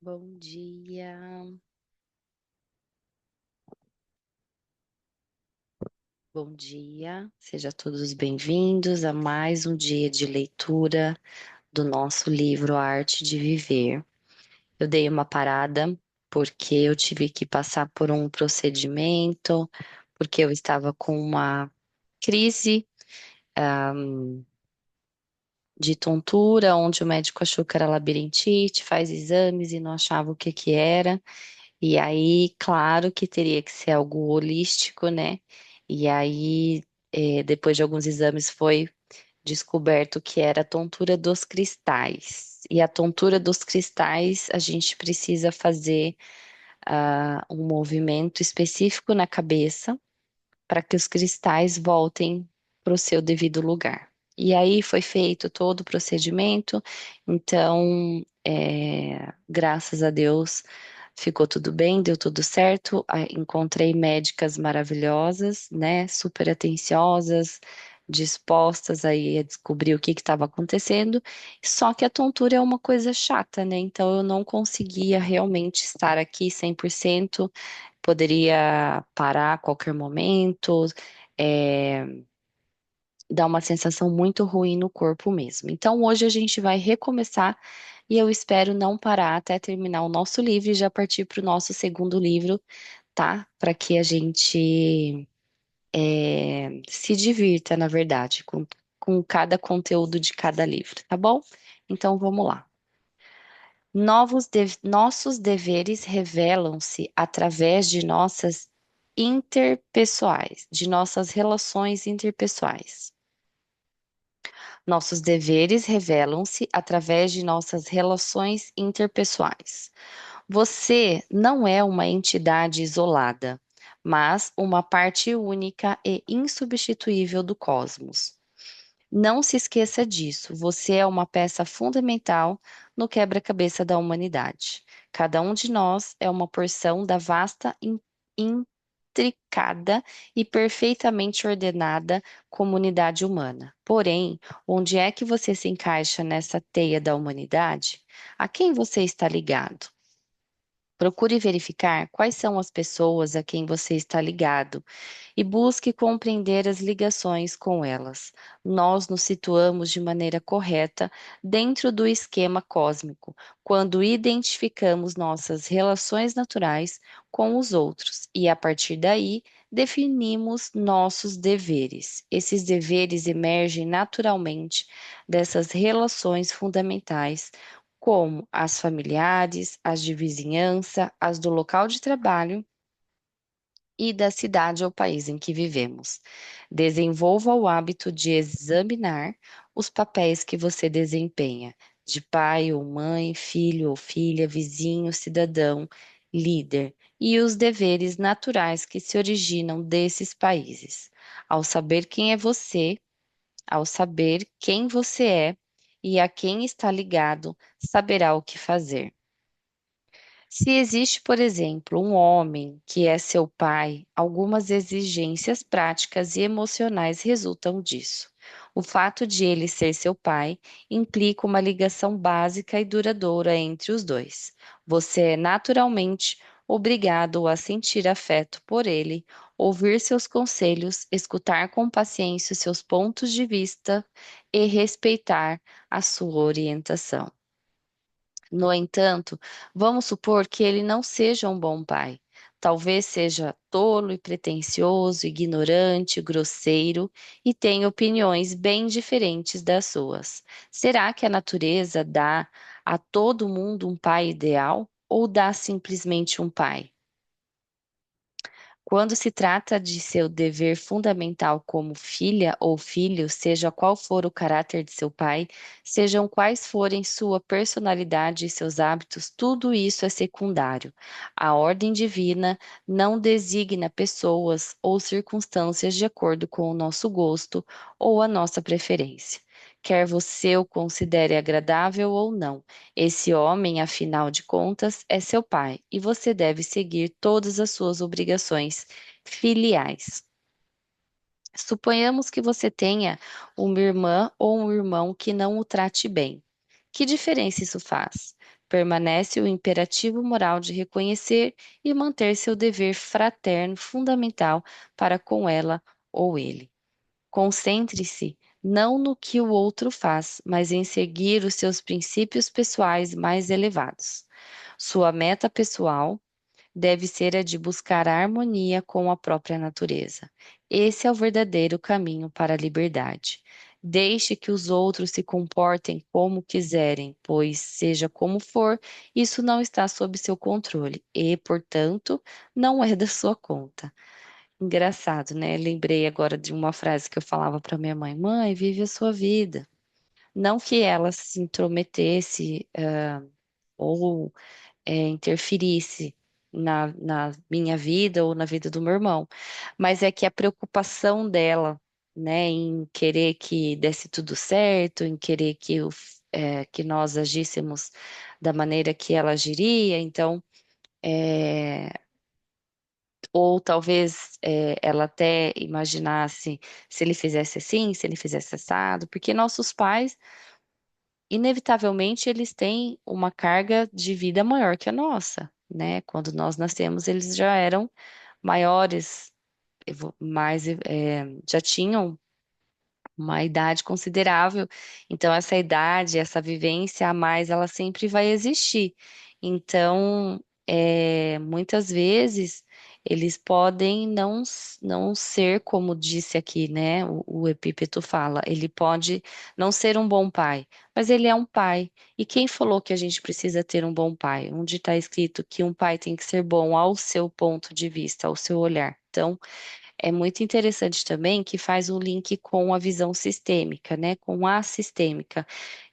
Bom dia, bom dia. Sejam todos bem-vindos a mais um dia de leitura do nosso livro A Arte de Viver. Eu dei uma parada porque eu tive que passar por um procedimento, porque eu estava com uma crise, de tontura, onde o médico achou que era labirintite, faz exames e não achava o que que era. E aí, claro que teria que ser algo holístico, né? E aí, depois de alguns exames, foi descoberto que era a tontura dos cristais. E a tontura dos cristais, a gente precisa fazer um movimento específico na cabeça para que os cristais voltem para o seu devido lugar. E aí foi feito todo o procedimento, então, graças a Deus, ficou tudo bem, deu tudo certo. Encontrei médicas maravilhosas, né, super atenciosas, dispostas aí a descobrir o que estava acontecendo. Só que a tontura é uma coisa chata, né? Então eu não conseguia realmente estar aqui 100%. Poderia parar a qualquer momento, é, dá uma sensação muito ruim no corpo mesmo. Então, hoje a gente vai recomeçar e eu espero não parar até terminar o nosso livro e já partir para o nosso segundo livro, tá? Para que a gente se divirta, na verdade, com cada conteúdo de cada livro, tá bom? Então, vamos lá. Nossos deveres revelam-se através de nossas interpessoais, de nossas relações interpessoais. Nossos deveres revelam-se através de nossas relações interpessoais. Você não é uma entidade isolada, mas uma parte única e insubstituível do cosmos. Não se esqueça disso. Você é uma peça fundamental no quebra-cabeça da humanidade. Cada um de nós é uma porção da vasta, intricada e perfeitamente ordenada comunidade humana. Porém, onde é que você se encaixa nessa teia da humanidade? A quem você está ligado? Procure verificar quais são as pessoas a quem você está ligado e busque compreender as ligações com elas. Nós nos situamos de maneira correta dentro do esquema cósmico quando identificamos nossas relações naturais com os outros e, a partir daí, definimos nossos deveres. Esses deveres emergem naturalmente dessas relações fundamentais, como as familiares, as de vizinhança, as do local de trabalho e da cidade ou país em que vivemos. Desenvolva o hábito de examinar os papéis que você desempenha, de pai ou mãe, filho ou filha, vizinho, cidadão, líder, e os deveres naturais que se originam desses países. Ao saber quem é você, ao saber quem você é e a quem está ligado, saberá o que fazer. Se existe, por exemplo, um homem que é seu pai, algumas exigências práticas e emocionais resultam disso. O fato de ele ser seu pai implica uma ligação básica e duradoura entre os dois. Você é naturalmente obrigado a sentir afeto por ele, ouvir seus conselhos, escutar com paciência os seus pontos de vista e respeitar a sua orientação. No entanto, vamos supor que ele não seja um bom pai. Talvez seja tolo e pretensioso, ignorante, grosseiro e tenha opiniões bem diferentes das suas. Será que a natureza dá a todo mundo um pai ideal ou dá simplesmente um pai? Quando se trata de seu dever fundamental como filha ou filho, seja qual for o caráter de seu pai, sejam quais forem sua personalidade e seus hábitos, tudo isso é secundário. A ordem divina não designa pessoas ou circunstâncias de acordo com o nosso gosto ou a nossa preferência. Quer você o considere agradável ou não, esse homem, afinal de contas, é seu pai e você deve seguir todas as suas obrigações filiais. Suponhamos que você tenha uma irmã ou um irmão que não o trate bem. Que diferença isso faz? permanece o imperativo moral de reconhecer e manter seu dever fraterno fundamental para com ela ou ele. Concentre-se não no que o outro faz, mas em seguir os seus princípios pessoais mais elevados. Sua meta pessoal deve ser a de buscar a harmonia com a própria natureza. Esse é o verdadeiro caminho para a liberdade. Deixe que os outros se comportem como quiserem, pois, seja como for, isso não está sob seu controle e, portanto, não é da sua conta. Engraçado, né? Lembrei agora de uma frase que eu falava para minha mãe: Mãe, vive a sua vida. Não que ela se intrometesse, ou interferisse na minha vida ou na vida do meu irmão, mas é que a preocupação dela, né, em querer que desse tudo certo, em querer que nós agíssemos da maneira que ela agiria, então, é, ou talvez ela até imaginasse se ele fizesse assim, se ele fizesse assado, porque nossos pais inevitavelmente eles têm uma carga de vida maior que a nossa, né? Quando nós nascemos, eles já eram maiores, já tinham uma idade considerável. Então, essa idade, essa vivência a mais, ela sempre vai existir. Então, muitas vezes, eles podem não ser, como disse aqui, né? O Epípeto fala, ele pode não ser um bom pai, mas ele é um pai. E quem falou que a gente precisa ter um bom pai? Onde está escrito que um pai tem que ser bom ao seu ponto de vista, ao seu olhar. Então, é muito interessante também que faz um link com a visão sistêmica, né? Com a sistêmica,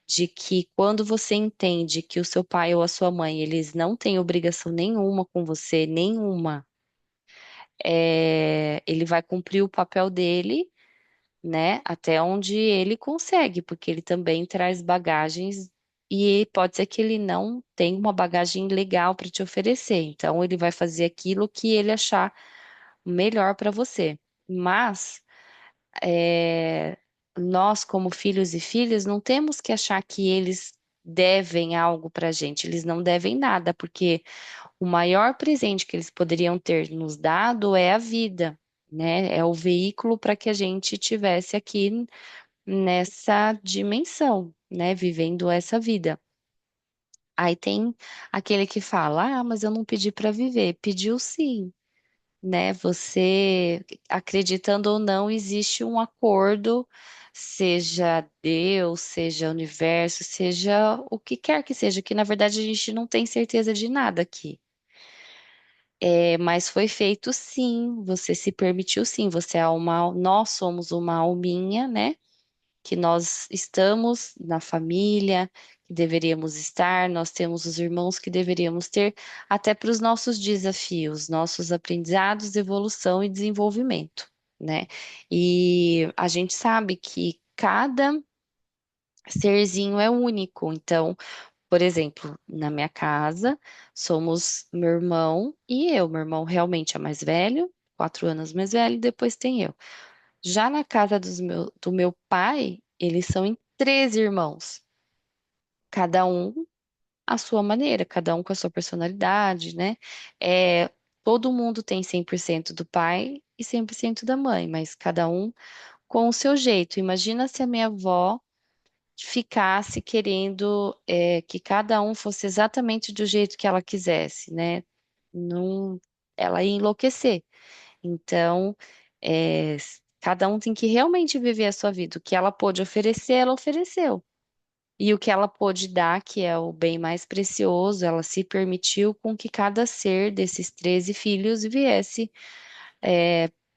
de que quando você entende que o seu pai ou a sua mãe, eles não têm obrigação nenhuma com você, nenhuma, ele vai cumprir o papel dele, né? Até onde ele consegue, porque ele também traz bagagens e pode ser que ele não tenha uma bagagem legal para te oferecer. Então, ele vai fazer aquilo que ele achar melhor para você. Mas é, nós, como filhos e filhas, não temos que achar que eles devem algo para a gente. Eles não devem nada, porque o maior presente que eles poderiam ter nos dado é a vida, né? É o veículo para que a gente tivesse aqui nessa dimensão, né? Vivendo essa vida. Aí tem aquele que fala: Ah, mas eu não pedi para viver. Pediu sim, né? Você, acreditando ou não, existe um acordo, seja Deus, seja universo, seja o que quer que seja, que na verdade a gente não tem certeza de nada aqui. Mas foi feito sim, você se permitiu sim, você é uma, nós somos uma alminha, né? Que nós estamos na família que deveríamos estar, nós temos os irmãos que deveríamos ter, até para os nossos desafios, nossos aprendizados, evolução e desenvolvimento, né? E a gente sabe que cada serzinho é único, então, por exemplo, na minha casa, somos meu irmão e eu. Meu irmão realmente é mais velho, 4 anos mais velho, depois tem eu. Já na casa do meu pai, eles são em 13 irmãos, cada um à sua maneira, cada um com a sua personalidade, né? É, todo mundo tem 100% do pai e 100% da mãe, mas cada um com o seu jeito. Imagina se a minha avó ficasse querendo, que cada um fosse exatamente do jeito que ela quisesse, né? Não, ela ia enlouquecer. Então, cada um tem que realmente viver a sua vida. O que ela pôde oferecer, ela ofereceu. E o que ela pôde dar, que é o bem mais precioso, ela se permitiu com que cada ser desses 13 filhos viesse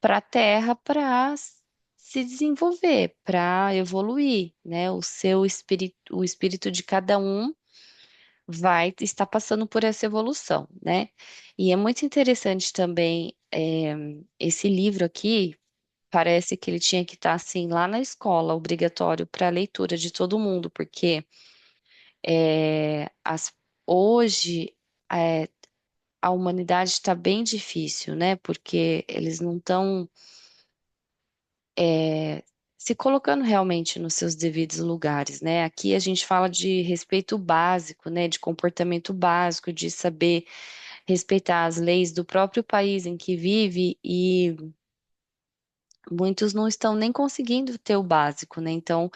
para a Terra para se desenvolver, para evoluir, né? O espírito de cada um vai estar passando por essa evolução, né? E é muito interessante também esse livro aqui. Parece que ele tinha que estar assim lá na escola, obrigatório para a leitura de todo mundo, porque é, as- hoje é, a humanidade está bem difícil, né? Porque eles não estão se colocando realmente nos seus devidos lugares, né? Aqui a gente fala de respeito básico, né? De comportamento básico, de saber respeitar as leis do próprio país em que vive e muitos não estão nem conseguindo ter o básico, né? Então,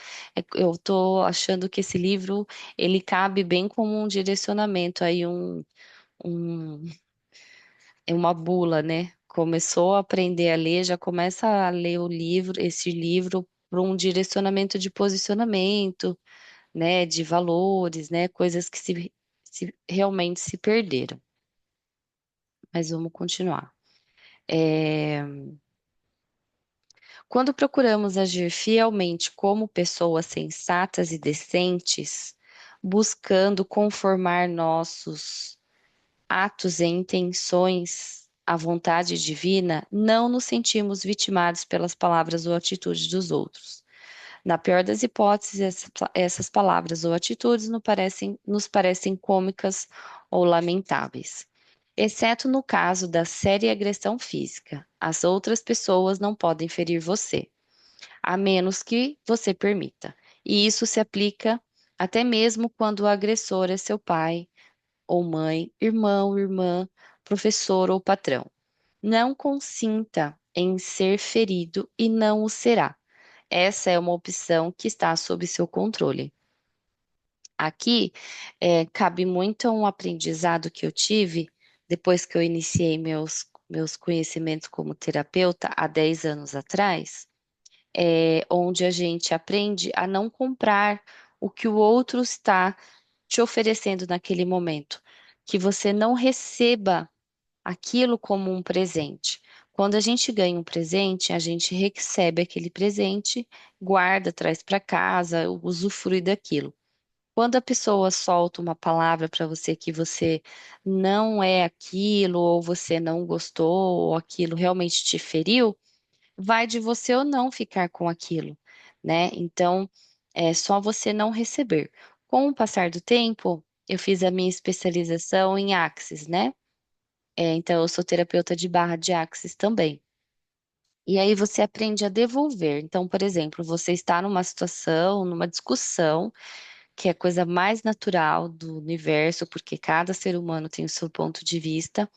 eu tô achando que esse livro ele cabe bem como um direcionamento aí, um é uma bula, né? Começou a aprender a ler, já começa a ler o livro, esse livro, para um direcionamento de posicionamento, né? De valores, né? Coisas que realmente se perderam. Mas vamos continuar. É, Quando procuramos agir fielmente como pessoas sensatas e decentes, buscando conformar nossos atos e intenções à vontade divina, não nos sentimos vitimados pelas palavras ou atitudes dos outros. Na pior das hipóteses, essas palavras ou atitudes nos parecem cômicas ou lamentáveis. Exceto no caso da séria agressão física. As outras pessoas não podem ferir você, a menos que você permita. E isso se aplica até mesmo quando o agressor é seu pai ou mãe, irmão, irmã, professor ou patrão. Não consinta em ser ferido e não o será. Essa é uma opção que está sob seu controle. Aqui, cabe muito a um aprendizado que eu tive depois que eu iniciei meus conhecimentos como terapeuta há 10 anos atrás, onde a gente aprende a não comprar o que o outro está te oferecendo naquele momento, que você não receba aquilo como um presente. Quando a gente ganha um presente, a gente recebe aquele presente, guarda, traz para casa, usufrui daquilo. Quando a pessoa solta uma palavra para você que você não é aquilo, ou você não gostou, ou aquilo realmente te feriu, vai de você ou não ficar com aquilo, né? Então, é só você não receber. Com o passar do tempo, eu fiz a minha especialização em Axis, né? Então, eu sou terapeuta de barra de Axis também. E aí você aprende a devolver. Então, por exemplo, você está numa situação, numa discussão, que é a coisa mais natural do universo, porque cada ser humano tem o seu ponto de vista.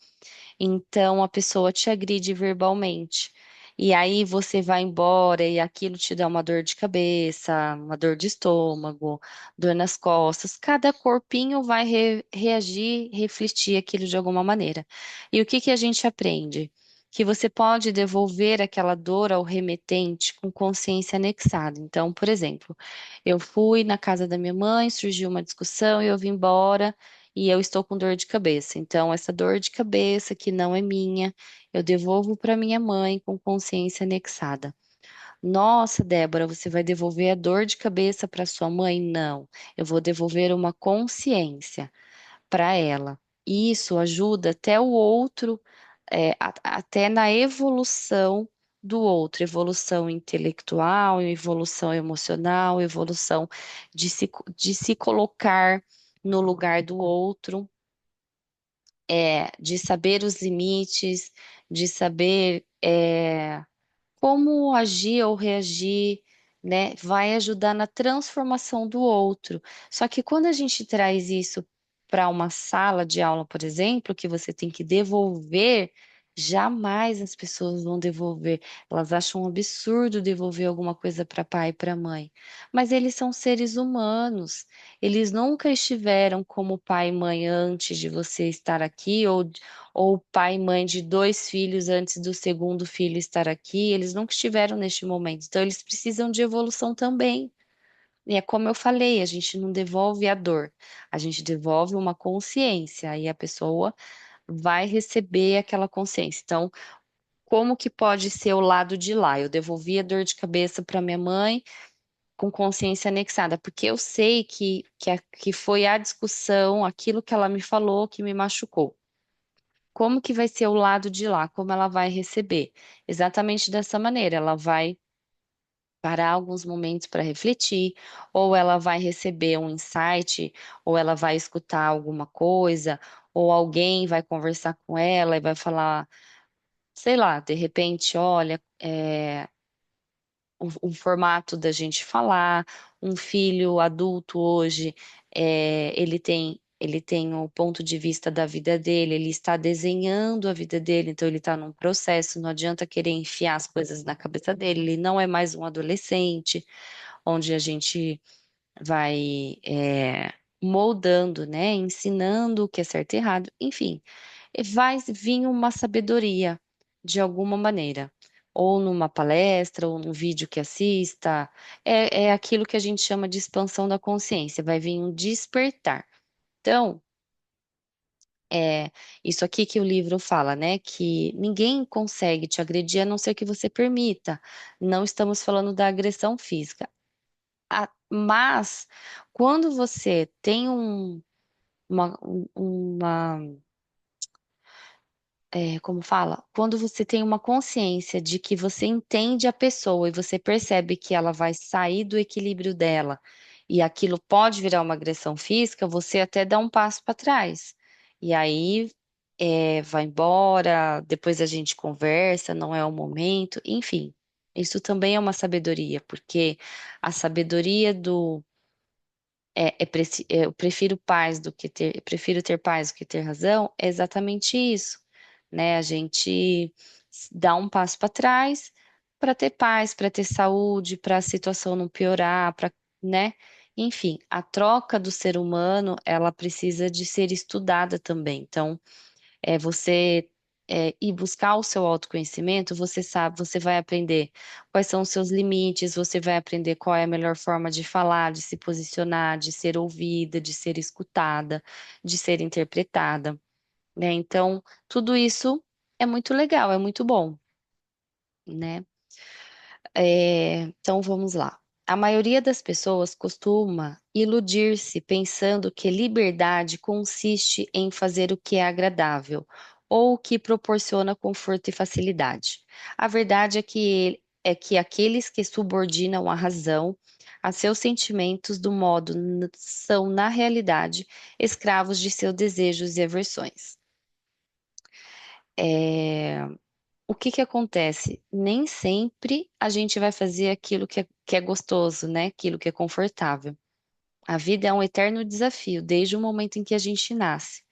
Então a pessoa te agride verbalmente. E aí você vai embora e aquilo te dá uma dor de cabeça, uma dor de estômago, dor nas costas. Cada corpinho vai reagir, refletir aquilo de alguma maneira. E o que que a gente aprende? Que você pode devolver aquela dor ao remetente com consciência anexada. Então, por exemplo, eu fui na casa da minha mãe, surgiu uma discussão e eu vim embora e eu estou com dor de cabeça. Então, essa dor de cabeça que não é minha, eu devolvo para minha mãe com consciência anexada. Nossa, Débora, você vai devolver a dor de cabeça para sua mãe? Não, eu vou devolver uma consciência para ela. Isso ajuda até o outro, até na evolução do outro, evolução intelectual, evolução emocional, evolução de se colocar no lugar do outro, de saber os limites, de saber como agir ou reagir, né? Vai ajudar na transformação do outro. Só que quando a gente traz isso para uma sala de aula, por exemplo, que você tem que devolver, jamais as pessoas vão devolver. Elas acham um absurdo devolver alguma coisa para pai e para mãe. Mas eles são seres humanos. Eles nunca estiveram como pai e mãe antes de você estar aqui, ou pai e mãe de dois filhos antes do segundo filho estar aqui, eles nunca estiveram neste momento. Então, eles precisam de evolução também. E é como eu falei, a gente não devolve a dor, a gente devolve uma consciência, aí a pessoa vai receber aquela consciência. Então, como que pode ser o lado de lá? Eu devolvi a dor de cabeça para minha mãe com consciência anexada, porque eu sei que foi a discussão, aquilo que ela me falou que me machucou. Como que vai ser o lado de lá? Como ela vai receber? Exatamente dessa maneira, ela vai parar alguns momentos para refletir, ou ela vai receber um insight, ou ela vai escutar alguma coisa, ou alguém vai conversar com ela e vai falar, sei lá, de repente, olha, o formato da gente falar. Um filho adulto hoje, ele tem o ponto de vista da vida dele, ele está desenhando a vida dele, então ele está num processo, não adianta querer enfiar as coisas na cabeça dele, ele não é mais um adolescente, onde a gente vai moldando, né, ensinando o que é certo e errado, enfim, vai vir uma sabedoria de alguma maneira, ou numa palestra, ou num vídeo que assista, é aquilo que a gente chama de expansão da consciência, vai vir um despertar. Então, é isso aqui que o livro fala, né? Que ninguém consegue te agredir a não ser que você permita. Não estamos falando da agressão física. Mas quando você tem uma, como fala? Quando você tem uma consciência de que você entende a pessoa e você percebe que ela vai sair do equilíbrio dela e aquilo pode virar uma agressão física, você até dá um passo para trás. E aí vai embora, depois a gente conversa, não é o momento, enfim. Isso também é uma sabedoria, porque a sabedoria do eu prefiro ter paz do que ter razão, é exatamente isso, né? A gente dá um passo para trás para ter paz, para ter saúde, para a situação não piorar, para, né? Enfim, a troca do ser humano, ela precisa de ser estudada também. Então, você ir buscar o seu autoconhecimento, você sabe, você vai aprender quais são os seus limites, você vai aprender qual é a melhor forma de falar, de se posicionar, de ser ouvida, de ser escutada, de ser interpretada, né? Então, tudo isso é muito legal, é muito bom, né? Então vamos lá. A maioria das pessoas costuma iludir-se pensando que liberdade consiste em fazer o que é agradável ou o que proporciona conforto e facilidade. A verdade é que aqueles que subordinam a razão a seus sentimentos do modo são, na realidade, escravos de seus desejos e aversões. É, o que que acontece? Nem sempre a gente vai fazer aquilo que é gostoso, né? Aquilo que é confortável. A vida é um eterno desafio, desde o momento em que a gente nasce.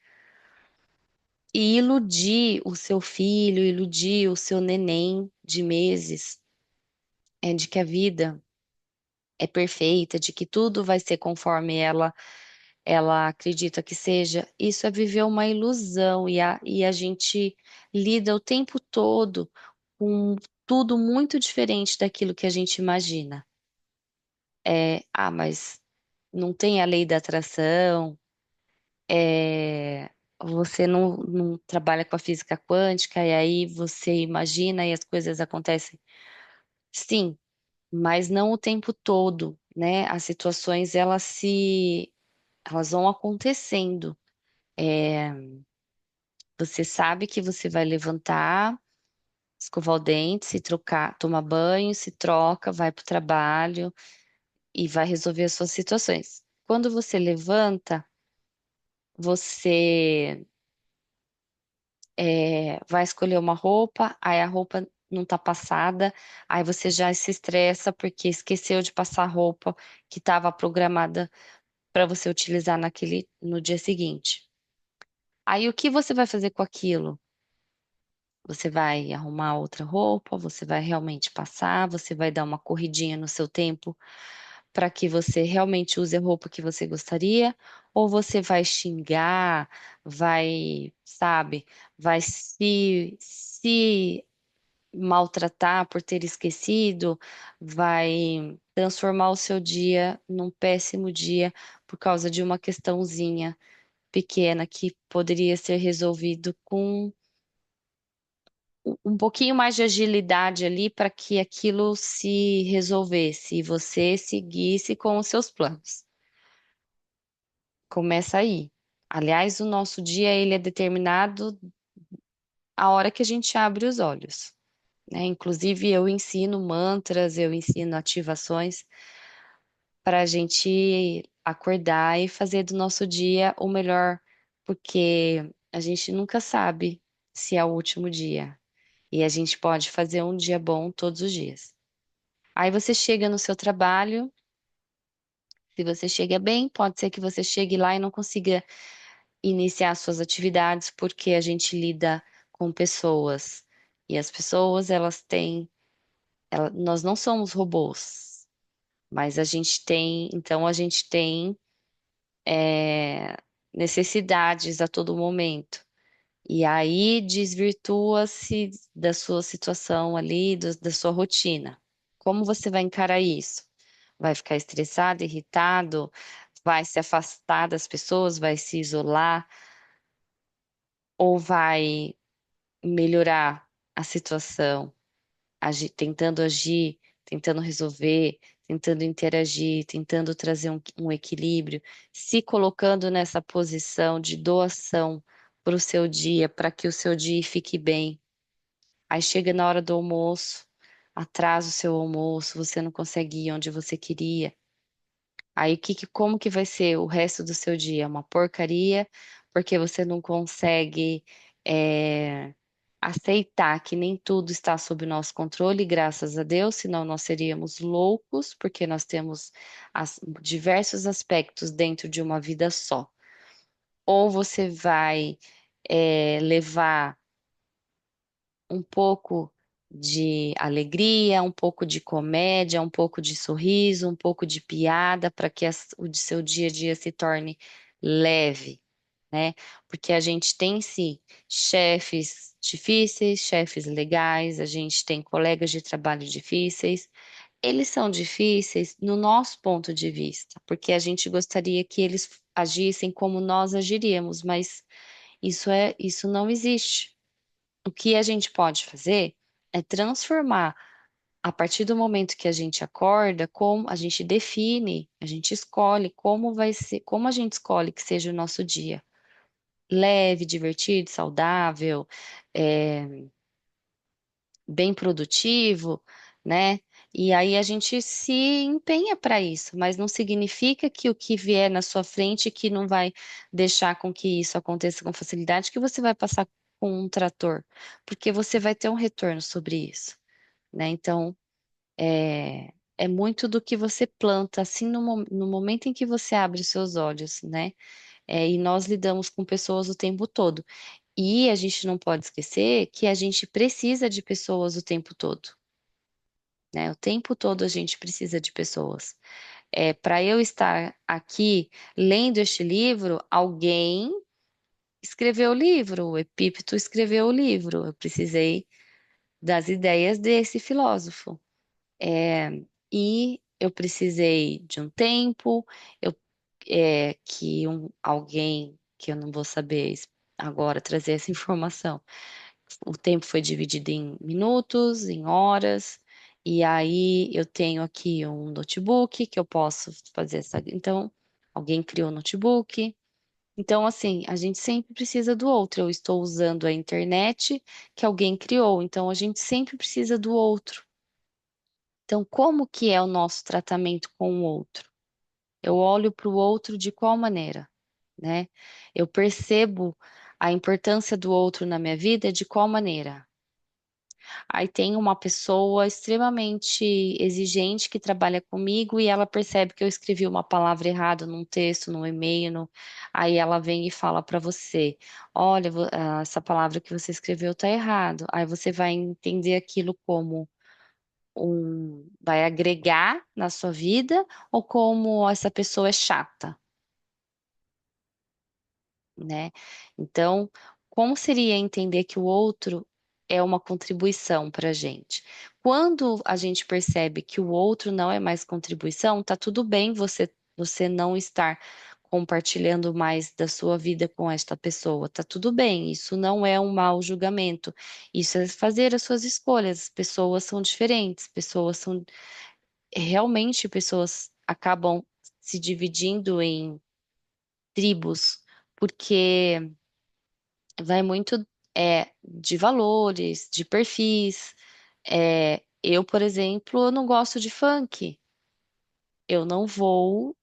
E iludir o seu filho, iludir o seu neném de meses, de que a vida é perfeita, de que tudo vai ser conforme ela acredita que seja, isso é viver uma ilusão e a gente lida o tempo todo com tudo muito diferente daquilo que a gente imagina. Mas não tem a lei da atração, você não trabalha com a física quântica e aí você imagina e as coisas acontecem. Sim, mas não o tempo todo, né? As situações elas vão acontecendo. É, Você sabe que você vai levantar, escovar o dente, se trocar, tomar banho, se troca, vai para o trabalho e vai resolver as suas situações. Quando você levanta, você vai escolher uma roupa, aí a roupa não tá passada, aí você já se estressa porque esqueceu de passar a roupa que estava programada para você utilizar no dia seguinte. Aí o que você vai fazer com aquilo? Você vai arrumar outra roupa, você vai realmente passar, você vai dar uma corridinha no seu tempo para que você realmente use a roupa que você gostaria, ou você vai xingar, vai, sabe, vai se maltratar por ter esquecido, vai transformar o seu dia num péssimo dia por causa de uma questãozinha pequena que poderia ser resolvido com um pouquinho mais de agilidade ali para que aquilo se resolvesse e você seguisse com os seus planos. Começa aí. Aliás, o nosso dia ele é determinado a hora que a gente abre os olhos, né? Inclusive, eu ensino mantras, eu ensino ativações para a gente acordar e fazer do nosso dia o melhor, porque a gente nunca sabe se é o último dia e a gente pode fazer um dia bom todos os dias. Aí você chega no seu trabalho, se você chega bem, pode ser que você chegue lá e não consiga iniciar suas atividades, porque a gente lida com pessoas. E as pessoas, elas têm, nós não somos robôs, mas a gente tem, então a gente tem é, necessidades a todo momento. E aí desvirtua-se da sua situação ali, da sua rotina. Como você vai encarar isso? Vai ficar estressado, irritado, vai se afastar das pessoas, vai se isolar, ou vai melhorar a situação, tentando agir, tentando resolver, tentando interagir, tentando trazer um equilíbrio, se colocando nessa posição de doação para o seu dia, para que o seu dia fique bem. Aí chega na hora do almoço, atrasa o seu almoço, você não consegue ir onde você queria. Aí como que vai ser o resto do seu dia? Uma porcaria, porque você não consegue aceitar que nem tudo está sob nosso controle, graças a Deus, senão nós seríamos loucos, porque nós temos diversos aspectos dentro de uma vida só. Ou você vai levar um pouco de alegria, um pouco de comédia, um pouco de sorriso, um pouco de piada, para que o seu dia a dia se torne leve, né? Porque a gente tem sim chefes difíceis, chefes legais, a gente tem colegas de trabalho difíceis. Eles são difíceis no nosso ponto de vista, porque a gente gostaria que eles agissem como nós agiríamos, mas isso não existe. O que a gente pode fazer é transformar a partir do momento que a gente acorda, como a gente define, a gente escolhe como vai ser, como a gente escolhe que seja o nosso dia. Leve, divertido, saudável, é, bem produtivo, né? E aí a gente se empenha para isso, mas não significa que o que vier na sua frente que não vai deixar com que isso aconteça com facilidade, que você vai passar com um trator, porque você vai ter um retorno sobre isso, né? Então, é muito do que você planta, assim, no momento em que você abre os seus olhos, né? E nós lidamos com pessoas o tempo todo. E a gente não pode esquecer que a gente precisa de pessoas o tempo todo, né? O tempo todo a gente precisa de pessoas. Para eu estar aqui lendo este livro, alguém escreveu o livro, o Epípeto escreveu o livro. Eu precisei das ideias desse filósofo. E eu precisei de um tempo, eu, que alguém, que eu não vou saber agora trazer essa informação. O tempo foi dividido em minutos, em horas, e aí eu tenho aqui um notebook que eu posso fazer essa. Então, alguém criou o notebook. Então, assim, a gente sempre precisa do outro. Eu estou usando a internet que alguém criou, então a gente sempre precisa do outro. Então, como que é o nosso tratamento com o outro? Eu olho para o outro de qual maneira, né? Eu percebo a importância do outro na minha vida de qual maneira? Aí tem uma pessoa extremamente exigente que trabalha comigo e ela percebe que eu escrevi uma palavra errada num texto, num e-mail, aí ela vem e fala para você: olha, essa palavra que você escreveu está errado. Aí você vai entender aquilo como vai agregar na sua vida ou como essa pessoa é chata, né? Então, como seria entender que o outro é uma contribuição para a gente? Quando a gente percebe que o outro não é mais contribuição, tá tudo bem você não estar compartilhando mais da sua vida com esta pessoa, tá tudo bem, isso não é um mau julgamento, isso é fazer as suas escolhas. Pessoas são diferentes, pessoas acabam se dividindo em tribos, porque vai muito de valores, de perfis. Eu, por exemplo, eu não gosto de funk. Eu não vou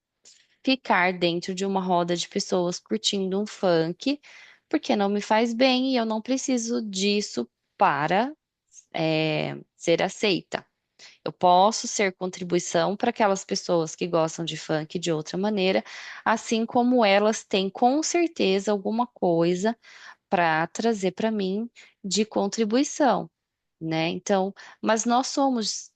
ficar dentro de uma roda de pessoas curtindo um funk, porque não me faz bem e eu não preciso disso para ser aceita. Eu posso ser contribuição para aquelas pessoas que gostam de funk de outra maneira, assim como elas têm com certeza alguma coisa para trazer para mim de contribuição, né? Então, mas nós somos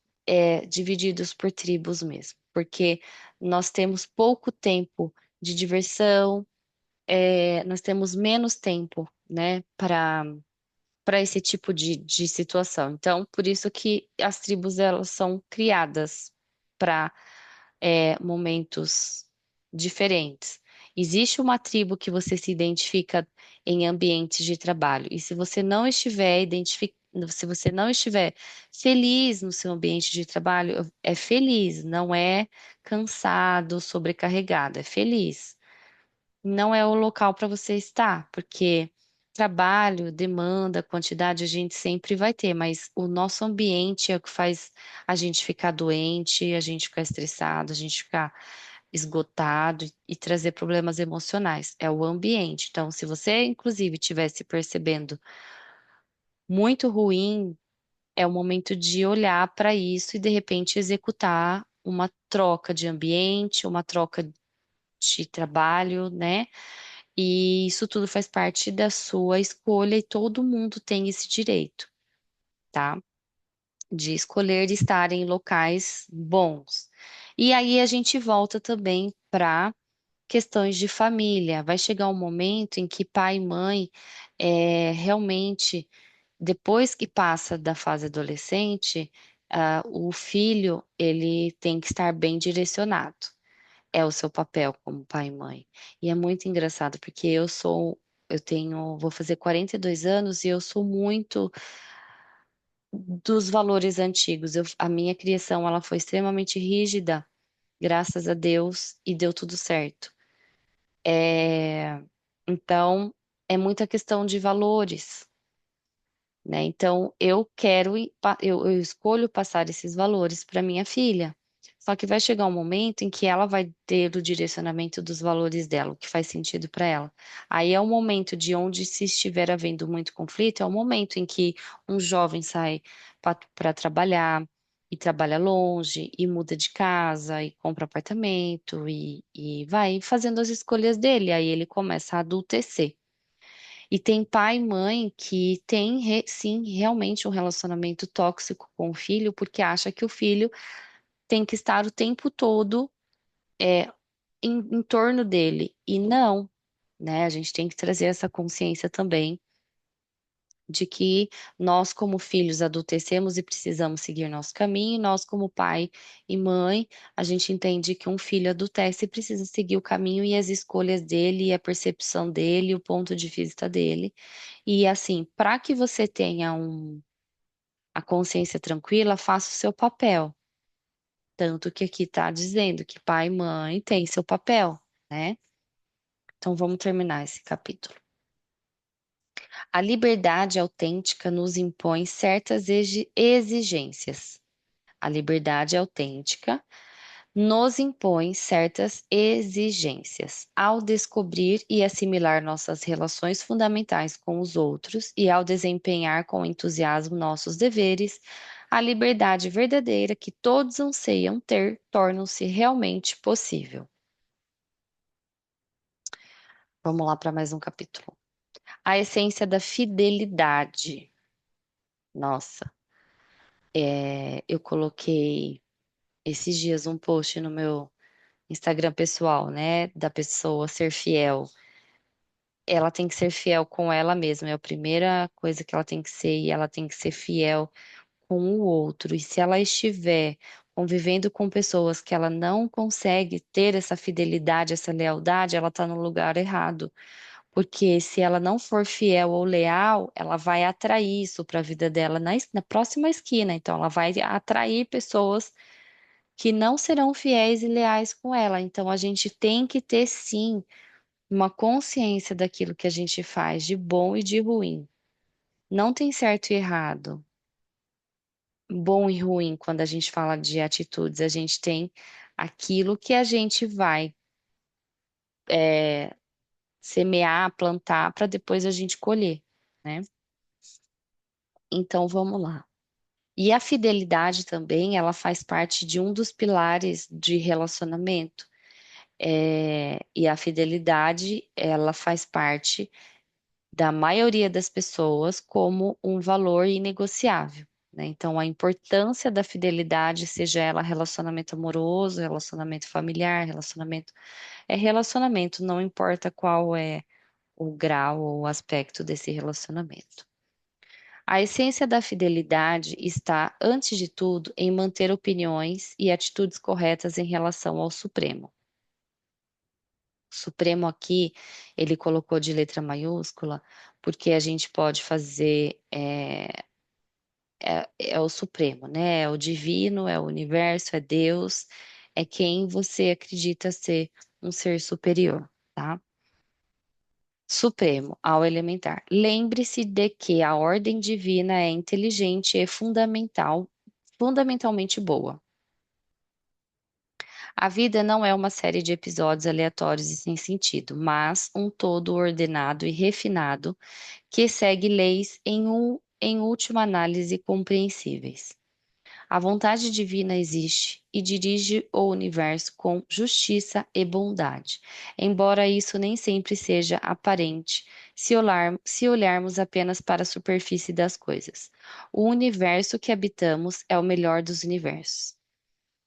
divididos por tribos mesmo, porque nós temos pouco tempo de diversão, nós temos menos tempo, né, para esse tipo de situação. Então, por isso que as tribos elas são criadas para momentos diferentes. Existe uma tribo que você se identifica em ambientes de trabalho, e se você não estiver se você não estiver feliz no seu ambiente de trabalho, é feliz, não é cansado, sobrecarregado, é feliz. Não é o local para você estar, porque trabalho, demanda, quantidade a gente sempre vai ter, mas o nosso ambiente é o que faz a gente ficar doente, a gente ficar estressado, a gente ficar esgotado e trazer problemas emocionais. É o ambiente. Então, se você, inclusive, estiver se percebendo muito ruim, é o momento de olhar para isso e, de repente, executar uma troca de ambiente, uma troca de trabalho, né? E isso tudo faz parte da sua escolha e todo mundo tem esse direito, tá? De escolher estar em locais bons. E aí a gente volta também para questões de família. Vai chegar um momento em que pai e mãe realmente, depois que passa da fase adolescente, o filho ele tem que estar bem direcionado. É o seu papel como pai e mãe. E é muito engraçado porque vou fazer 42 anos e eu sou muito dos valores antigos. A minha criação, ela foi extremamente rígida, graças a Deus, e deu tudo certo. É, então, é muita questão de valores, né? Então, eu escolho passar esses valores para minha filha. Só que vai chegar um momento em que ela vai ter o direcionamento dos valores dela, o que faz sentido para ela. Aí é o momento de onde, se estiver havendo muito conflito, é o momento em que um jovem sai para trabalhar e trabalha longe e muda de casa e compra apartamento e vai fazendo as escolhas dele. Aí ele começa a adultecer. E tem pai e mãe que tem, sim, realmente um relacionamento tóxico com o filho, porque acha que o filho tem que estar o tempo todo em torno dele. E não, né? A gente tem que trazer essa consciência também de que nós, como filhos, adultecemos e precisamos seguir nosso caminho, e nós, como pai e mãe, a gente entende que um filho adultece e precisa seguir o caminho e as escolhas dele, e a percepção dele, o ponto de vista dele. E assim, para que você tenha a consciência tranquila, faça o seu papel. Tanto que aqui está dizendo que pai e mãe têm seu papel, né? Então vamos terminar esse capítulo. A liberdade autêntica nos impõe certas exigências. A liberdade autêntica nos impõe certas exigências. Ao descobrir e assimilar nossas relações fundamentais com os outros e ao desempenhar com entusiasmo nossos deveres, a liberdade verdadeira que todos anseiam ter torna-se realmente possível. Vamos lá para mais um capítulo. A essência da fidelidade. Nossa, eu coloquei esses dias um post no meu Instagram pessoal, né, da pessoa ser fiel. Ela tem que ser fiel com ela mesma, é a primeira coisa que ela tem que ser, e ela tem que ser fiel com o outro. E se ela estiver convivendo com pessoas que ela não consegue ter essa fidelidade, essa lealdade, ela está no lugar errado. Porque se ela não for fiel ou leal, ela vai atrair isso para a vida dela na próxima esquina. Então, ela vai atrair pessoas que não serão fiéis e leais com ela. Então, a gente tem que ter sim uma consciência daquilo que a gente faz, de bom e de ruim. Não tem certo e errado, bom e ruim quando a gente fala de atitudes. A gente tem aquilo que a gente vai semear, plantar, para depois a gente colher, né? Então vamos lá. E a fidelidade também, ela faz parte de um dos pilares de relacionamento. E a fidelidade, ela faz parte da maioria das pessoas como um valor inegociável, né? Então, a importância da fidelidade, seja ela relacionamento amoroso, relacionamento familiar, relacionamento, não importa qual é o grau ou o aspecto desse relacionamento. A essência da fidelidade está, antes de tudo, em manter opiniões e atitudes corretas em relação ao Supremo. O Supremo aqui, ele colocou de letra maiúscula, porque a gente pode fazer, é o Supremo, né? É o divino, é o universo, é Deus, é quem você acredita ser um ser superior, tá? Supremo, ao elementar. Lembre-se de que a ordem divina é inteligente e fundamentalmente boa. A vida não é uma série de episódios aleatórios e sem sentido, mas um todo ordenado e refinado que segue leis em última análise compreensíveis. A vontade divina existe e dirige o universo com justiça e bondade, embora isso nem sempre seja aparente se olharmos apenas para a superfície das coisas. O universo que habitamos é o melhor dos universos.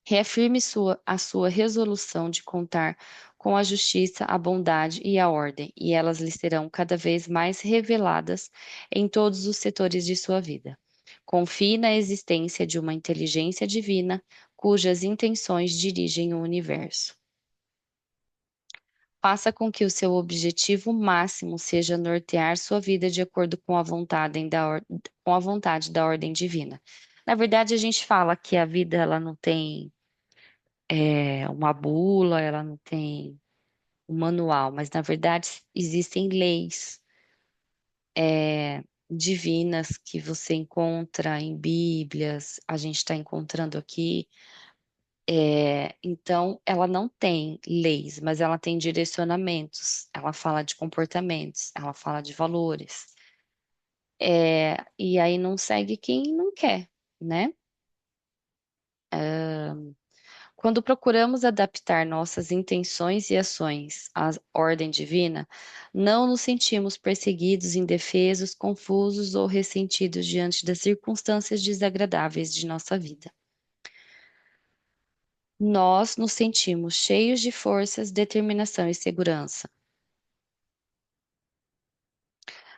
Reafirme a sua resolução de contar com a justiça, a bondade e a ordem, e elas lhe serão cada vez mais reveladas em todos os setores de sua vida. Confie na existência de uma inteligência divina cujas intenções dirigem o universo. Faça com que o seu objetivo máximo seja nortear sua vida de acordo com com a vontade da ordem divina. Na verdade, a gente fala que a vida ela não tem uma bula, ela não tem um manual, mas na verdade existem leis divinas que você encontra em Bíblias, a gente está encontrando aqui. Então, ela não tem leis, mas ela tem direcionamentos, ela fala de comportamentos, ela fala de valores. E aí não segue quem não quer, né? Quando procuramos adaptar nossas intenções e ações à ordem divina, não nos sentimos perseguidos, indefesos, confusos ou ressentidos diante das circunstâncias desagradáveis de nossa vida. Nós nos sentimos cheios de forças, determinação e segurança.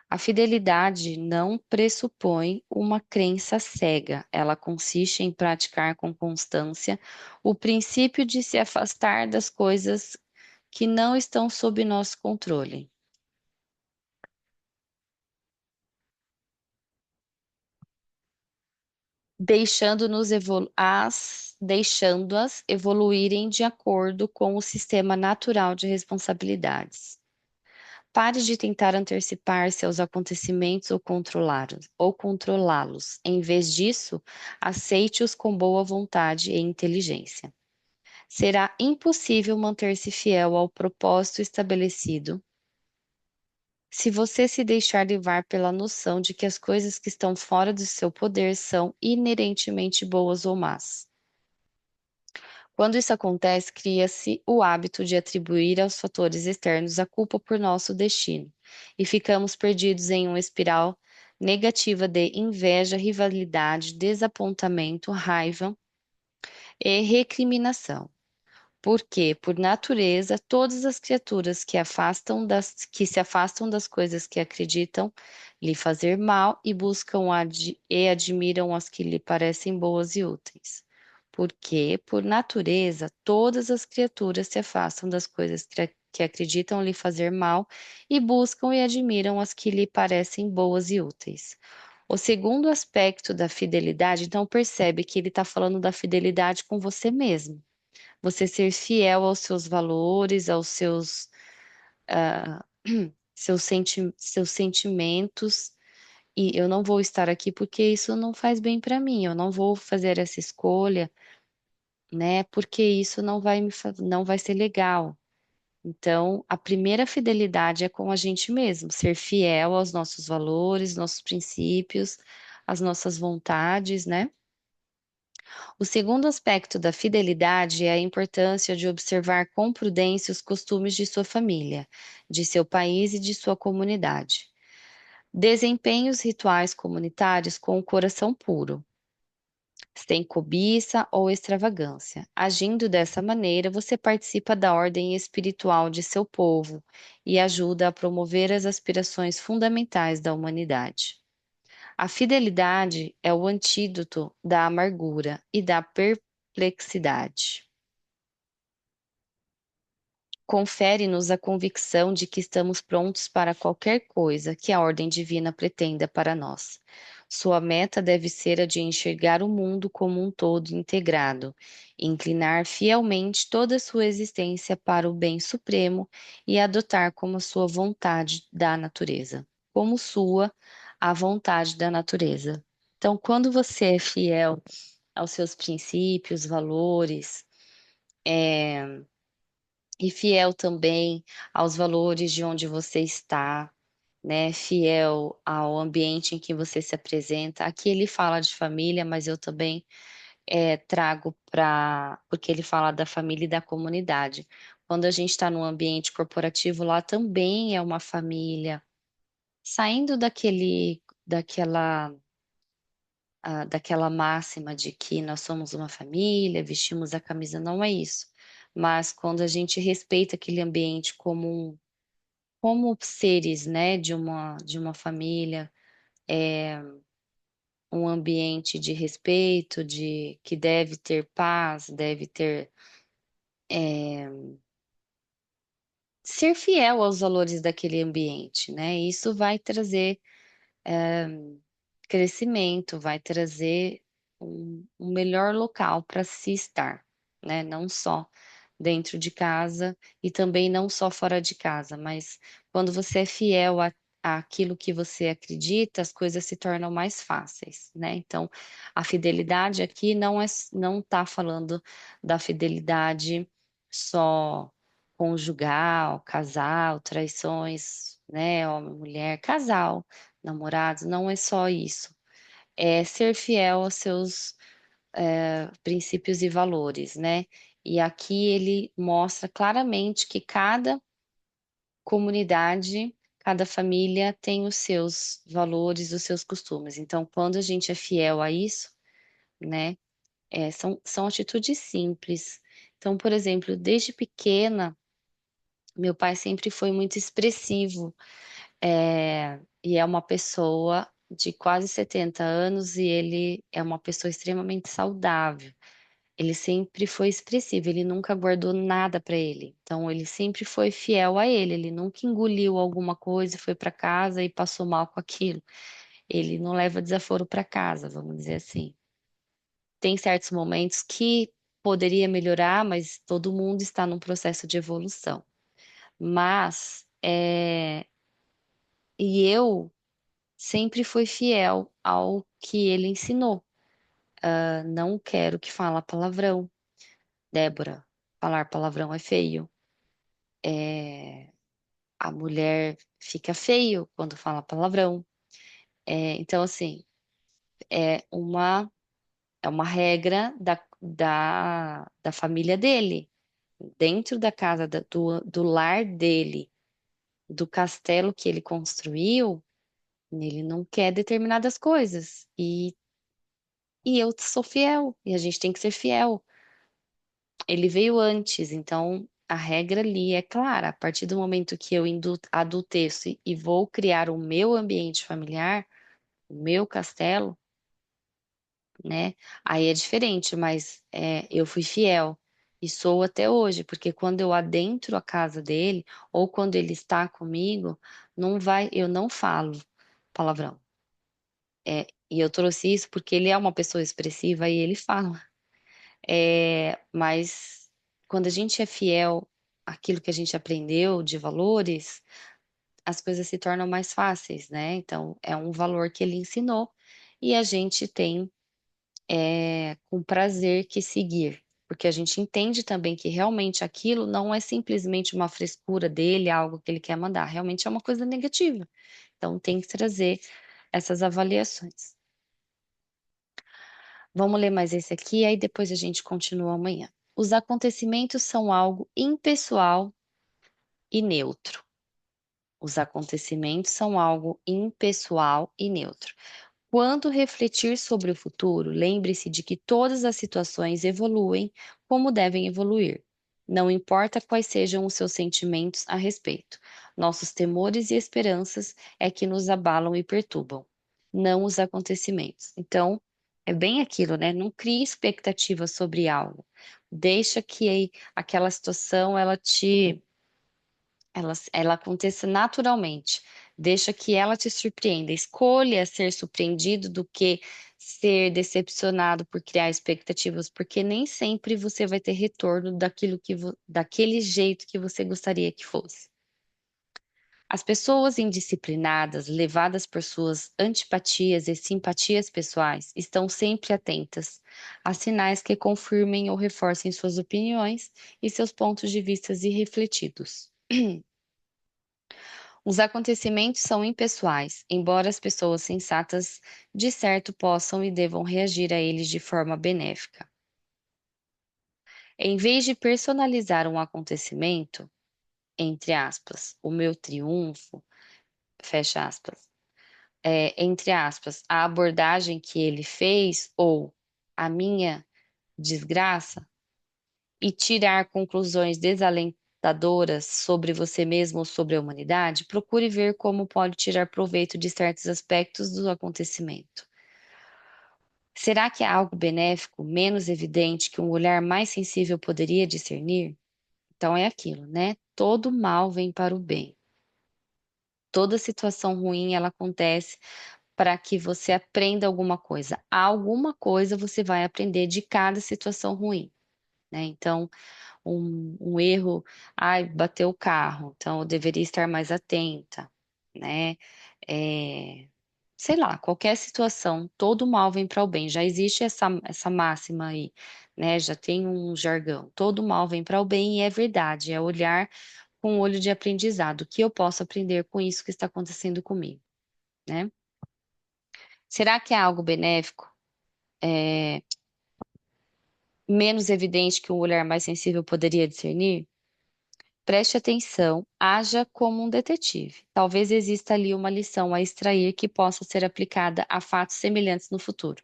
A fidelidade não pressupõe uma crença cega, ela consiste em praticar com constância o princípio de se afastar das coisas que não estão sob nosso controle, deixando-as evoluírem de acordo com o sistema natural de responsabilidades. Pare de tentar antecipar-se aos acontecimentos ou controlá-los. Em vez disso, aceite-os com boa vontade e inteligência. Será impossível manter-se fiel ao propósito estabelecido se você se deixar levar pela noção de que as coisas que estão fora do seu poder são inerentemente boas ou más. Quando isso acontece, cria-se o hábito de atribuir aos fatores externos a culpa por nosso destino, e ficamos perdidos em uma espiral negativa de inveja, rivalidade, desapontamento, raiva e recriminação. Porque, por natureza, todas as criaturas que se afastam das coisas que acreditam lhe fazer mal e buscam e admiram as que lhe parecem boas e úteis. Porque, por natureza, todas as criaturas se afastam das coisas que acreditam lhe fazer mal e buscam e admiram as que lhe parecem boas e úteis. O segundo aspecto da fidelidade, então percebe que ele está falando da fidelidade com você mesmo. Você ser fiel aos seus valores, aos ah, seus sentimentos. E eu não vou estar aqui porque isso não faz bem para mim. Eu não vou fazer essa escolha, né? Porque isso não vai ser legal. Então, a primeira fidelidade é com a gente mesmo, ser fiel aos nossos valores, nossos princípios, às nossas vontades, né? O segundo aspecto da fidelidade é a importância de observar com prudência os costumes de sua família, de seu país e de sua comunidade. Desempenhe os rituais comunitários com o coração puro, sem cobiça ou extravagância. Agindo dessa maneira, você participa da ordem espiritual de seu povo e ajuda a promover as aspirações fundamentais da humanidade. A fidelidade é o antídoto da amargura e da perplexidade. Confere-nos a convicção de que estamos prontos para qualquer coisa que a ordem divina pretenda para nós. Sua meta deve ser a de enxergar o mundo como um todo integrado, inclinar fielmente toda a sua existência para o bem supremo e adotar como sua vontade da natureza, como sua a vontade da natureza. Então, quando você é fiel aos seus princípios, valores, e fiel também aos valores de onde você está, né? Fiel ao ambiente em que você se apresenta. Aqui ele fala de família, mas eu também trago para, porque ele fala da família e da comunidade. Quando a gente está num ambiente corporativo, lá também é uma família. Saindo daquela máxima de que nós somos uma família, vestimos a camisa, não é isso. Mas quando a gente respeita aquele ambiente como seres, né, de uma família, um ambiente de respeito, de que deve ter paz, deve ter ser fiel aos valores daquele ambiente, né? Isso vai trazer crescimento, vai trazer um melhor local para se estar, né? Não só dentro de casa e também não só fora de casa, mas quando você é fiel àquilo que você acredita, as coisas se tornam mais fáceis, né? Então, a fidelidade aqui não está falando da fidelidade só conjugal, casal, traições, né? Homem, mulher, casal, namorados, não é só isso. É ser fiel aos seus princípios e valores, né? E aqui ele mostra claramente que cada comunidade, cada família tem os seus valores, os seus costumes. Então, quando a gente é fiel a isso, né? São atitudes simples. Então, por exemplo, desde pequena, meu pai sempre foi muito expressivo. E é uma pessoa de quase 70 anos e ele é uma pessoa extremamente saudável. Ele sempre foi expressivo, ele nunca guardou nada para ele. Então, ele sempre foi fiel a ele, ele nunca engoliu alguma coisa, foi para casa e passou mal com aquilo. Ele não leva desaforo para casa, vamos dizer assim. Tem certos momentos que poderia melhorar, mas todo mundo está num processo de evolução. Mas, e eu sempre fui fiel ao que ele ensinou. Não quero que fala palavrão. Débora, falar palavrão é feio. A mulher fica feio quando fala palavrão. Então, assim, é uma, é uma regra da família dele, dentro da casa, do lar dele, do castelo que ele construiu, ele não quer determinadas coisas. E eu sou fiel, e a gente tem que ser fiel. Ele veio antes, então a regra ali é clara. A partir do momento que eu adulteço e vou criar o meu ambiente familiar, o meu castelo, né? Aí é diferente, mas eu fui fiel e sou até hoje, porque quando eu adentro a casa dele ou quando ele está comigo, eu não falo palavrão. E eu trouxe isso porque ele é uma pessoa expressiva e ele fala. Mas quando a gente é fiel àquilo que a gente aprendeu de valores, as coisas se tornam mais fáceis, né? Então, é um valor que ele ensinou e a gente tem com prazer que seguir, porque a gente entende também que realmente aquilo não é simplesmente uma frescura dele, algo que ele quer mandar, realmente é uma coisa negativa. Então, tem que trazer essas avaliações. Vamos ler mais esse aqui, aí depois a gente continua amanhã. Os acontecimentos são algo impessoal e neutro. Os acontecimentos são algo impessoal e neutro. Quando refletir sobre o futuro, lembre-se de que todas as situações evoluem como devem evoluir. Não importa quais sejam os seus sentimentos a respeito. Nossos temores e esperanças é que nos abalam e perturbam, não os acontecimentos. Então, é bem aquilo, né? Não crie expectativas sobre algo. Deixa que aquela situação ela aconteça naturalmente. Deixa que ela te surpreenda. Escolha ser surpreendido do que ser decepcionado por criar expectativas, porque nem sempre você vai ter retorno daquele jeito que você gostaria que fosse. As pessoas indisciplinadas, levadas por suas antipatias e simpatias pessoais, estão sempre atentas a sinais que confirmem ou reforcem suas opiniões e seus pontos de vista irrefletidos. Os acontecimentos são impessoais, embora as pessoas sensatas de certo possam e devam reagir a eles de forma benéfica. Em vez de personalizar um acontecimento, entre aspas, o meu triunfo, fecha aspas, entre aspas, a abordagem que ele fez ou a minha desgraça, e tirar conclusões desalentadoras sobre você mesmo ou sobre a humanidade, procure ver como pode tirar proveito de certos aspectos do acontecimento. Será que há algo benéfico, menos evidente, que um olhar mais sensível poderia discernir? Então é aquilo, né? Todo mal vem para o bem. Toda situação ruim ela acontece para que você aprenda alguma coisa. Alguma coisa você vai aprender de cada situação ruim, né? Então, um erro, ai, bateu o carro, então eu deveria estar mais atenta, né? É, sei lá, qualquer situação, todo mal vem para o bem. Já existe essa máxima aí, né? Já tem um jargão. Todo mal vem para o bem e é verdade. É olhar com um olho de aprendizado. O que eu posso aprender com isso que está acontecendo comigo, né? Será que é algo benéfico? É, menos evidente que um olhar mais sensível poderia discernir? Preste atenção, haja como um detetive. Talvez exista ali uma lição a extrair que possa ser aplicada a fatos semelhantes no futuro,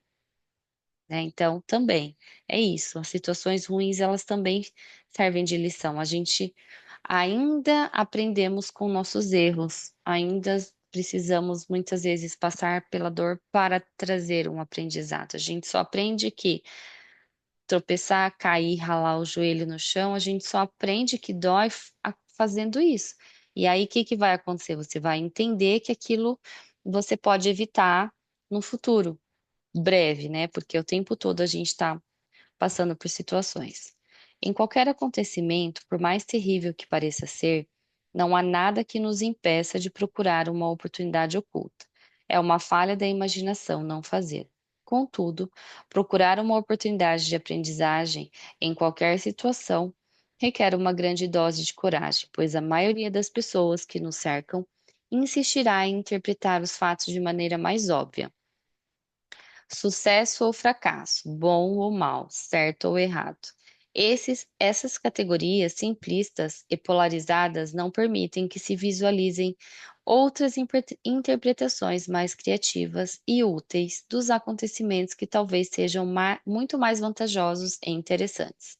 né? Então, também é isso. As situações ruins, elas também servem de lição. A gente ainda aprendemos com nossos erros, ainda precisamos muitas vezes passar pela dor para trazer um aprendizado. A gente só aprende que tropeçar, cair, ralar o joelho no chão, a gente só aprende que dói fazendo isso. E aí, o que que vai acontecer? Você vai entender que aquilo você pode evitar no futuro, breve, né? Porque o tempo todo a gente está passando por situações. Em qualquer acontecimento, por mais terrível que pareça ser, não há nada que nos impeça de procurar uma oportunidade oculta. É uma falha da imaginação não fazer. Contudo, procurar uma oportunidade de aprendizagem em qualquer situação requer uma grande dose de coragem, pois a maioria das pessoas que nos cercam insistirá em interpretar os fatos de maneira mais óbvia. Sucesso ou fracasso, bom ou mal, certo ou errado. Essas categorias simplistas e polarizadas não permitem que se visualizem outras interpretações mais criativas e úteis dos acontecimentos que talvez sejam muito mais vantajosos e interessantes.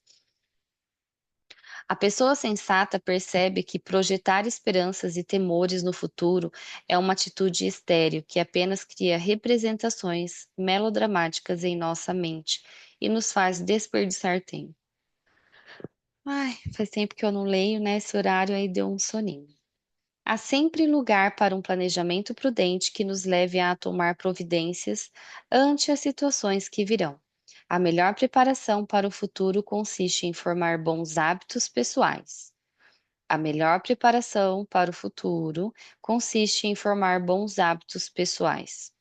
A pessoa sensata percebe que projetar esperanças e temores no futuro é uma atitude estéril que apenas cria representações melodramáticas em nossa mente e nos faz desperdiçar tempo. Ai, faz tempo que eu não leio, né? Esse horário aí deu um soninho. Há sempre lugar para um planejamento prudente que nos leve a tomar providências ante as situações que virão. A melhor preparação para o futuro consiste em formar bons hábitos pessoais. A melhor preparação para o futuro consiste em formar bons hábitos pessoais.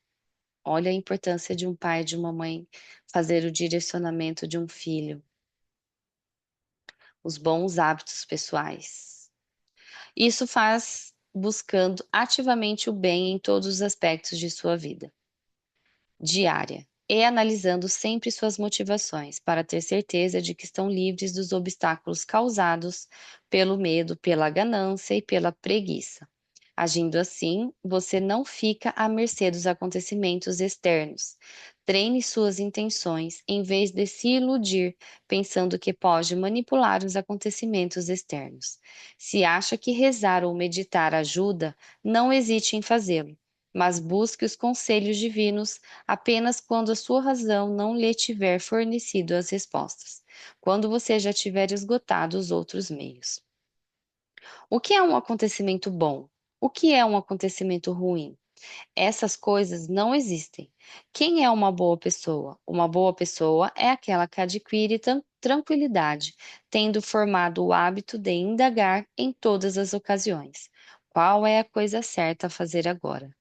Olha a importância de um pai e de uma mãe fazer o direcionamento de um filho, os bons hábitos pessoais. Isso faz buscando ativamente o bem em todos os aspectos de sua vida diária. e analisando sempre suas motivações, para ter certeza de que estão livres dos obstáculos causados pelo medo, pela ganância e pela preguiça. Agindo assim, você não fica à mercê dos acontecimentos externos. Treine suas intenções em vez de se iludir, pensando que pode manipular os acontecimentos externos. Se acha que rezar ou meditar ajuda, não hesite em fazê-lo, mas busque os conselhos divinos apenas quando a sua razão não lhe tiver fornecido as respostas, quando você já tiver esgotado os outros meios. O que é um acontecimento bom? O que é um acontecimento ruim? Essas coisas não existem. Quem é uma boa pessoa? Uma boa pessoa é aquela que adquire tranquilidade, tendo formado o hábito de indagar em todas as ocasiões. Qual é a coisa certa a fazer agora?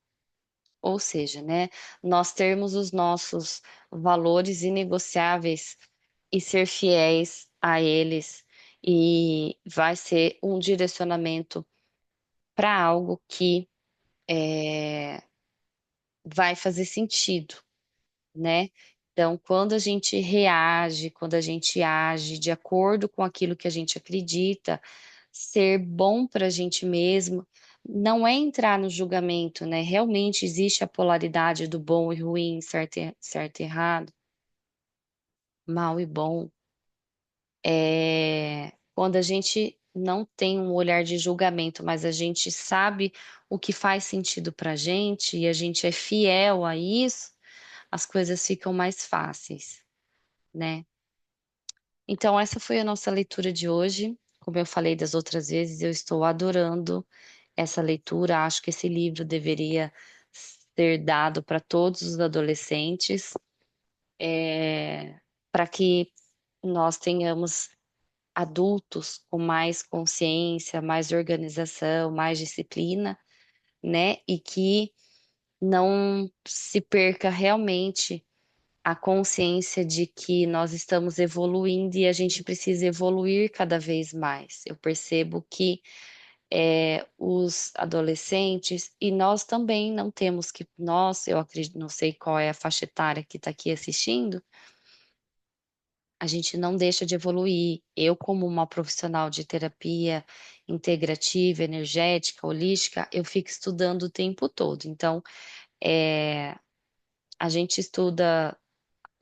Ou seja, né, nós termos os nossos valores inegociáveis e ser fiéis a eles, e vai ser um direcionamento para algo que vai fazer sentido, né. Então, quando a gente reage, quando a gente age de acordo com aquilo que a gente acredita ser bom para a gente mesmo, não é entrar no julgamento, né, realmente existe a polaridade do bom e ruim, certo e errado, mal e bom. Quando a gente não tem um olhar de julgamento, mas a gente sabe o que faz sentido pra gente e a gente é fiel a isso, as coisas ficam mais fáceis, né. Então essa foi a nossa leitura de hoje. Como eu falei das outras vezes, eu estou adorando essa leitura, acho que esse livro deveria ser dado para todos os adolescentes, para que nós tenhamos adultos com mais consciência, mais organização, mais disciplina, né, e que não se perca realmente a consciência de que nós estamos evoluindo e a gente precisa evoluir cada vez mais. Eu percebo que, os adolescentes e nós também não temos que nós, eu acredito, não sei qual é a faixa etária que está aqui assistindo, a gente não deixa de evoluir. Eu, como uma profissional de terapia integrativa, energética, holística, eu fico estudando o tempo todo. Então, eh, a gente estuda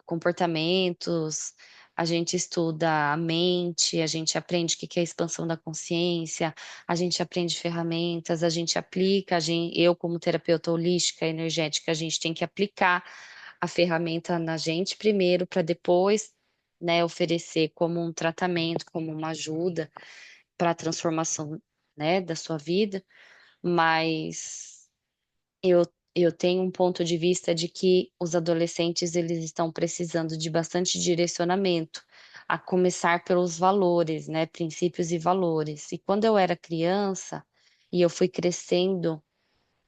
comportamentos, a gente estuda a mente, a gente aprende o que que é a expansão da consciência, a gente aprende ferramentas, a gente aplica, eu como terapeuta holística, energética, a gente tem que aplicar a ferramenta na gente primeiro para depois, né, oferecer como um tratamento, como uma ajuda para a transformação, né, da sua vida, mas eu eu tenho um ponto de vista de que os adolescentes, eles estão precisando de bastante direcionamento, a começar pelos valores, né, princípios e valores. E quando eu era criança, e eu fui crescendo,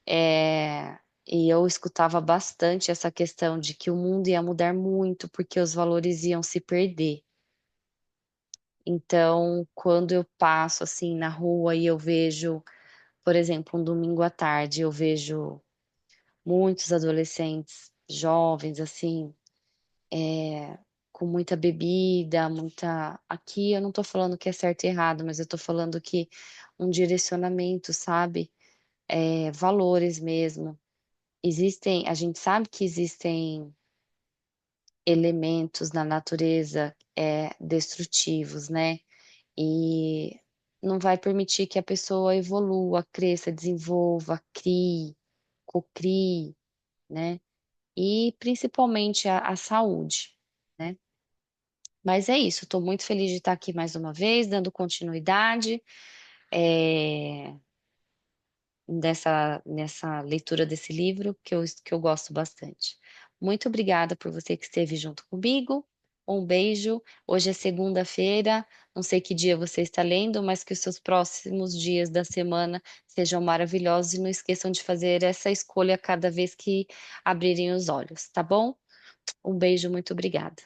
e eu escutava bastante essa questão de que o mundo ia mudar muito, porque os valores iam se perder. Então, quando eu passo, assim, na rua e eu vejo, por exemplo, um domingo à tarde, eu vejo muitos adolescentes, jovens, assim, com muita bebida, muita aqui eu não tô falando que é certo e errado, mas eu tô falando que um direcionamento, sabe, valores mesmo. A gente sabe que existem elementos na natureza, destrutivos, né, e não vai permitir que a pessoa evolua, cresça, desenvolva, crie, cocrie, né. E principalmente a saúde, né. Mas é isso, estou muito feliz de estar aqui mais uma vez, dando continuidade, eh, nessa leitura desse livro que eu gosto bastante. Muito obrigada por você que esteve junto comigo, um beijo, hoje é segunda-feira, não sei que dia você está lendo, mas que os seus próximos dias da semana sejam maravilhosos e não esqueçam de fazer essa escolha cada vez que abrirem os olhos, tá bom? Um beijo, muito obrigada.